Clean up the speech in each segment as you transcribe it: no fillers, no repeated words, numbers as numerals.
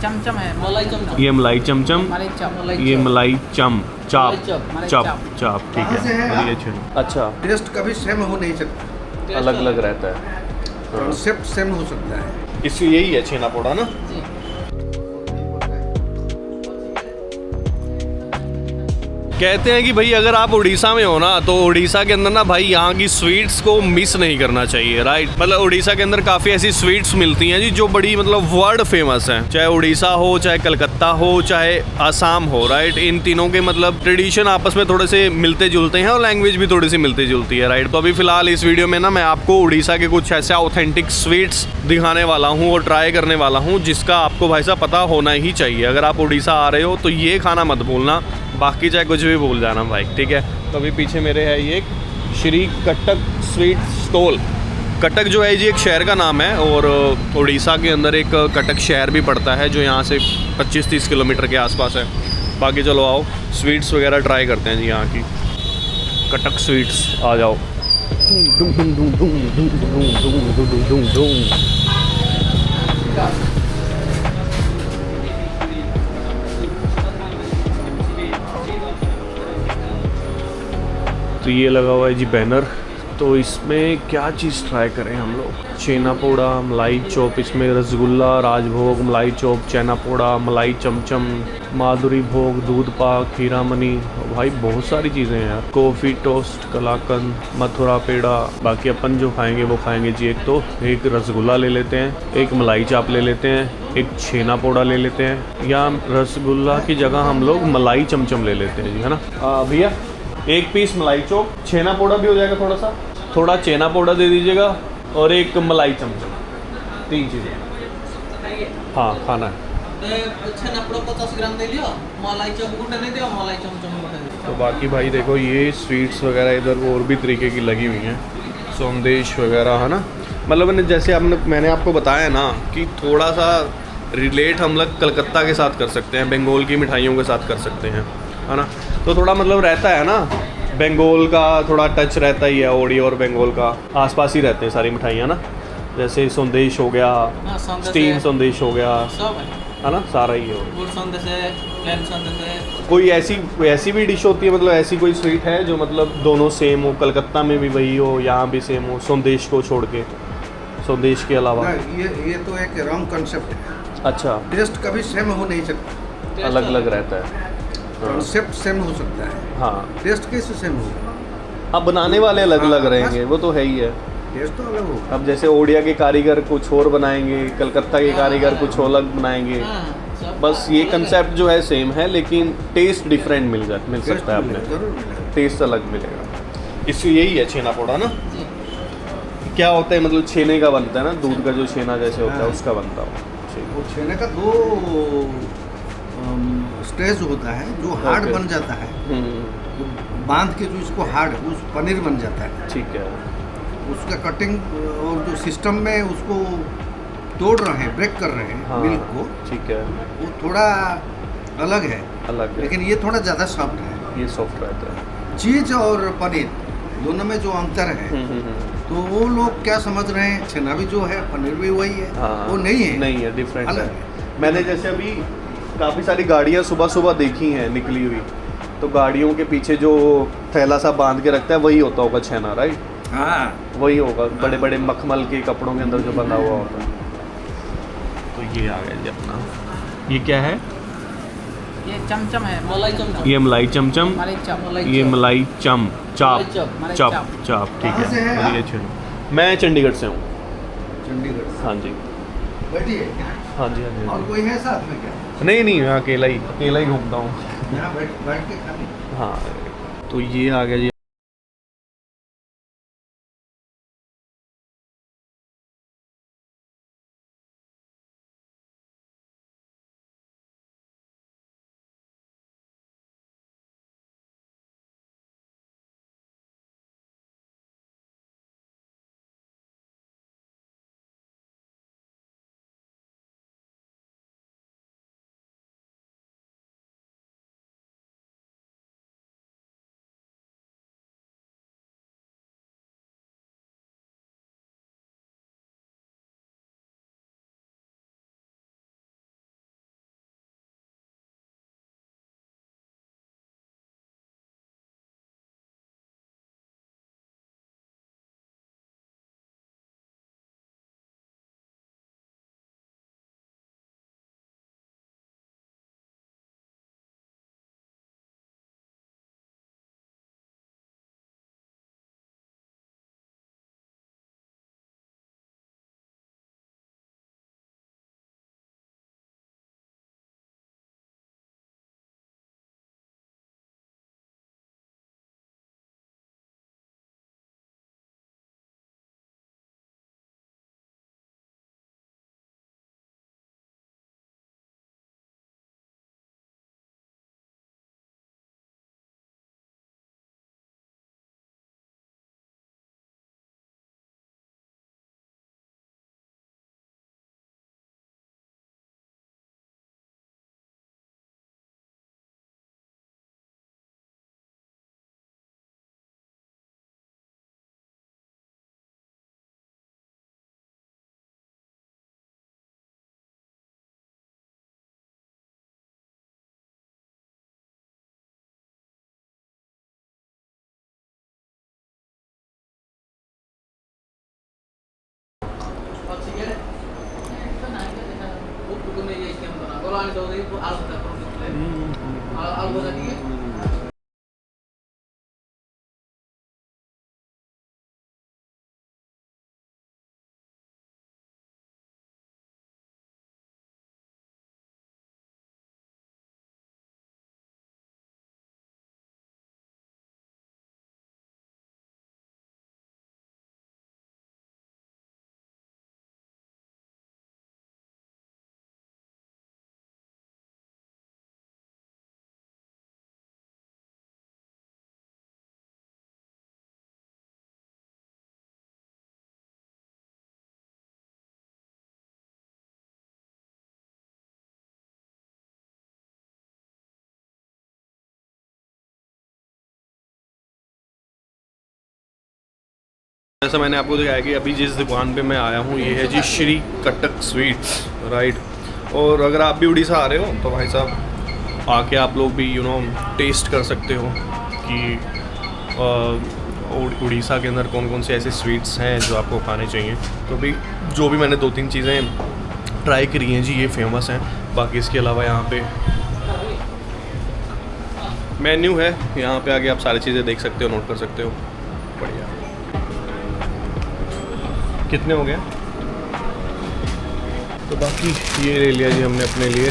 चमचम है, मलाई चमचम। ये मलाई चमचम, ये मलाई चाप चाप ठीक है। और ये छेना। अच्छा, टेस्ट कभी सेम हो नहीं सकता, अलग अलग रहता है। कॉन्सेप्ट सेम हो सकता है। इससे यही है छेना पोड़ा ना। कहते हैं कि भाई अगर आप उड़ीसा में हो ना, तो उड़ीसा के अंदर ना भाई यहाँ की स्वीट्स को मिस नहीं करना चाहिए, राइट। मतलब उड़ीसा के अंदर काफ़ी ऐसी स्वीट्स मिलती हैं जी जो बड़ी मतलब वर्ल्ड फेमस हैं। चाहे उड़ीसा हो, चाहे कलकत्ता हो, चाहे आसाम हो, राइट। इन तीनों के मतलब ट्रेडिशन आपस में थोड़े से मिलते जुलते हैं और लैंग्वेज भी थोड़ी सी मिलती जुलती है, राइट। तो अभी फिलहाल इस वीडियो में ना मैं आपको उड़ीसा के कुछ ऐसे ऑथेंटिक स्वीट्स दिखाने वाला हूँ और ट्राई करने वाला हूँ, जिसका आपको भाई साहब पता होना ही चाहिए। अगर आप उड़ीसा आ रहे हो तो ये खाना मत भूलना, बाकी चाहे कुछ भी भूल जाना भाई, ठीक है। तो अभी पीछे मेरे है ये एक श्री कटक स्वीट स्टॉल। कटक जो है जी एक शहर का नाम है और उड़ीसा के अंदर एक कटक शहर भी पड़ता है जो यहाँ से 25-30 किलोमीटर के आसपास है। बाकी चलो आओ स्वीट्स वगैरह ट्राई करते हैं जी यहाँ की। कटक स्वीट्स आ जाओ। तो ये लगा हुआ है जी बैनर। तो इसमें क्या चीज़ ट्राई करें हम लोग? छेना पोड़ा, मलाई चॉप, इसमें रसगुल्ला, राजभोग, मलाई चॉप, छेना पोड़ा, मलाई चमचम, माधुरी भोग, दूध पाक, खीरा मनी, भाई बहुत सारी चीज़ें हैं यार। कॉफ़ी टोस्ट, कलाकंद, मथुरा पेड़ा। बाकी अपन जो खाएंगे वो खाएंगे जी। एक रसगुल्ला ले लेते हैं, एक मलाई चाप ले लेते हैं, एक छेना पोड़ा ले लेते हैं, या रसगुल्ला की जगह हम लोग मलाई चमचम ले लेते हैं जी, है ना भैया। एक पीस मलाई चॉप, छेना पोड़ा भी हो जाएगा, थोड़ा छेना पोड़ा दे दीजिएगा और एक मलाई चमचम, 3 चीज़ें। हाँ खाना है। छेना पोड़ा 50 ग्राम दे लियो, मलाई चॉप गुंडा नहीं दियो, मलाई चमचम। तो बाकी भाई देखो ये स्वीट्स वगैरह इधर और भी तरीके की लगी हुई हैं, संदेश वगैरह, है ना। मतलब जैसे मैंने आपको बताया ना कि थोड़ा सा रिलेट हम लोग कलकत्ता के साथ कर सकते हैं, बंगाल की मिठाइयों के साथ कर सकते हैं, है ना। तो थोड़ा मतलब रहता है ना, बंगाल का थोड़ा टच रहता ही है। ओडी और बंगाल का आसपास ही रहते हैं सारी मिठाइयाँ ना। जैसे संदेश हो गया, स्टीम संदेश हो गया, है ना, सारा ही है। कोई ऐसी भी डिश होती है, मतलब ऐसी कोई स्वीट है जो मतलब दोनों सेम हो, कलकत्ता में भी वही हो, यहाँ भी सेम हो, संदेश को छोड़ के, संदेश के अलावा? ये तो एक रॉन्ग कंसेप्ट है। अच्छा, टेस्ट कभी सेम हो नहीं सकता, अलग अलग रहता है। कॉन्सेप्ट सेम हो सकता है। हाँ, टेस्ट कैसे सेम होगा? अब बनाने वाले अलग अलग रहेंगे, वो तो है ही है। टेस्ट तो अलग होगा। अब जैसे ओडिया के कारीगर कुछ और बनाएंगे, कलकत्ता के कारीगर कुछ अलग बनाएंगे। बस ये कंसेप्ट जो है सेम है, लेकिन टेस्ट डिफरेंट मिल सकता है अपने, टेस्ट अलग मिलेगा। इससे यही है छेना पोड़ा ना। क्या होता है मतलब छेने का बनता है ना, दूध का जो छेना जैसे होता है उसका बनता है वो। छेने का 2 स्टेज होता है, जो हार्ड बन जाता है, बांध के जो इसको हार्ड, उस पनीर बन जाता है, ठीक है। उसका कटिंग और जो सिस्टम में उसको तोड़ रहे हैं, ब्रेक कर रहे हैं, हाँ, मिल्क को, ठीक है, वो थोड़ा अलग है, लेकिन ये थोड़ा ज़्यादा सॉफ्ट है। ये सॉफ्ट रहता है। चीज़ और पनीर दोनों में जो अंतर है, तो वो लोग क्या समझ रहे हैं, छेना भी जो है पनीर भी वही है। हाँ, वो नहीं है, डिफरेंट अलग है। मैंने जैसे अभी काफ़ी सारी गाड़ियाँ सुबह सुबह देखी हैं निकली हुई, तो गाड़ियों के पीछे जो थैला सा बांध के रखता है वही होता होगा छेना, राइट। हाँ, वही होगा, बड़े बड़े मखमल के कपड़ों के अंदर जो बंधा हुआ होता है। तो ये आ गया जी अपना, ये क्या है? ये चमचम है, मलाई चमचम। ये मलाई चमचम, ये मलाई चाप ठीक है। और ये छेना। मैं चंडीगढ़ से हूँ। चंडीगढ़। हाँ जी। बैठिए। हाँ जी, हाँ जी। और कोई है साथ में क्या? नहीं, मैं अकेला ही घूमता हूँ। यहाँ बैठ के खाने। हाँ, तो ये आ गया जी sekian pernah. Kalau anda tahu itu alga produk alga tadi ya. जैसा मैंने आपको दिखाया कि अभी जिस दुकान पे मैं आया हूँ ये है जी श्री कटक स्वीट्स, राइट। और अगर आप भी उड़ीसा आ रहे हो तो भाई साहब आके आप लोग भी टेस्ट कर सकते हो कि उड़ीसा के अंदर कौन कौन से ऐसे स्वीट्स हैं जो आपको खाने चाहिए। तो भी जो भी मैंने 2-3 चीज़ें ट्राई करी हैं जी ये फेमस हैं। बाकी इसके अलावा यहाँ पे मेन्यू है, यहाँ पे आके आप सारी चीज़ें देख सकते हो, नोट कर सकते हो। बढ़िया। कितने हो गए? तो बाकी ये ले लिया जी हमने अपने लिए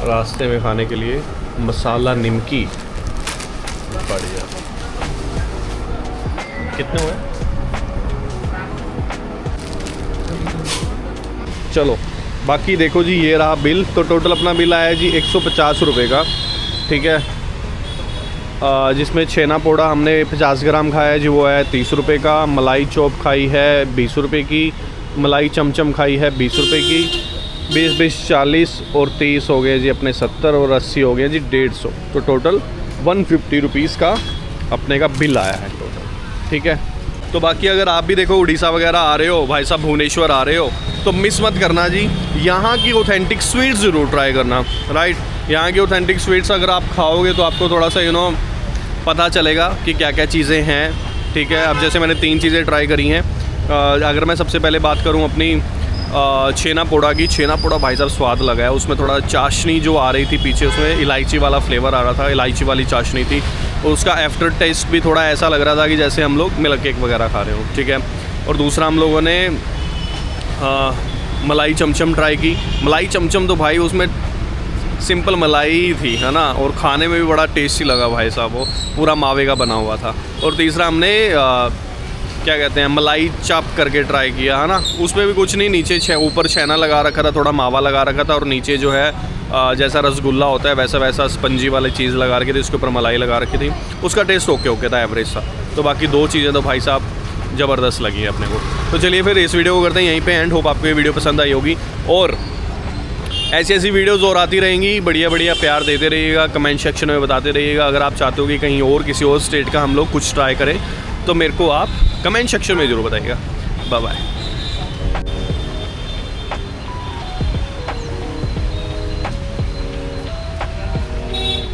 रास्ते में खाने के लिए मसाला निमकी। बढ़िया। कितने हुए? चलो बाकी देखो जी ये रहा बिल। तो टोटल अपना बिल आया जी 150 रुपये का, ठीक है। जिसमें छेना पोड़ा हमने 50 ग्राम खाया जी, वो है 30 रुपये का। मलाई चॉप खाई है 20 रुपये की। मलाई चमचम खाई है 20 रुपये की। 20-20 40 और 30 हो गए जी अपने 70 और 80 हो गए जी 150। तो टोटल 150 रुपीज़ का अपने का बिल आया है टोटल, ठीक है। तो बाकी अगर आप भी देखो उड़ीसा वगैरह आ रहे हो, भाई साहब भुवनेश्वर आ रहे हो, तो मिस मत करना जी, यहाँ की ऑथेंटिक स्वीट्स ज़रूर ट्राई करना, राइट। यहाँ की ऑथेंटिक स्वीट्स अगर आप खाओगे तो आपको थोड़ा सा पता चलेगा कि क्या क्या चीज़ें हैं, ठीक है। अब जैसे मैंने 3 चीज़ें ट्राई करी हैं। अगर मैं सबसे पहले बात करूं अपनी छेना पोड़ा की, छेना पोड़ा भाई साहब स्वाद लगा है। उसमें थोड़ा चाशनी जो आ रही थी पीछे, उसमें इलायची वाला फ्लेवर आ रहा था, इलायची वाली चाशनी थी। और उसका आफ्टर टेस्ट भी थोड़ा ऐसा लग रहा था कि जैसे हम लोग मिल्क केक वगैरह खा रहे हो, ठीक है। और दूसरा हम लोगों ने मलाई चमचम ट्राई की। मलाई चमचम तो भाई उसमें सिंपल मलाई थी, है ना, और खाने में भी बड़ा टेस्टी लगा भाई साहब, वो पूरा मावे का बना हुआ था। और तीसरा हमने क्या कहते हैं मलाई चाप करके ट्राई किया, है ना। उसमें भी कुछ नहीं, नीचे ऊपर छेना लगा रखा था, थोड़ा मावा लगा रखा था, और नीचे जो है जैसा रसगुल्ला होता है वैसा वैसा स्पंजी वाली चीज़ लगा रखी थी, उसके ऊपर मलाई लगा रखी थी। उसका टेस्ट ओके था, एवरेज सा। तो बाकी 2 चीज़ें तो भाई साहब ज़बरदस्त लगी है अपने को। तो चलिए फिर इस वीडियो को करते हैं यहीं पे एंड। होप आपको ये वीडियो पसंद आई होगी, और ऐसी ऐसी वीडियोस और आती रहेंगी। बढ़िया बढ़िया प्यार देते रहिएगा, कमेंट सेक्शन में बताते रहिएगा। अगर आप चाहते हो कि कहीं और किसी और स्टेट का हम लोग कुछ ट्राई करें तो मेरे को आप कमेंट सेक्शन में ज़रूर बताइएगा। Bye bye.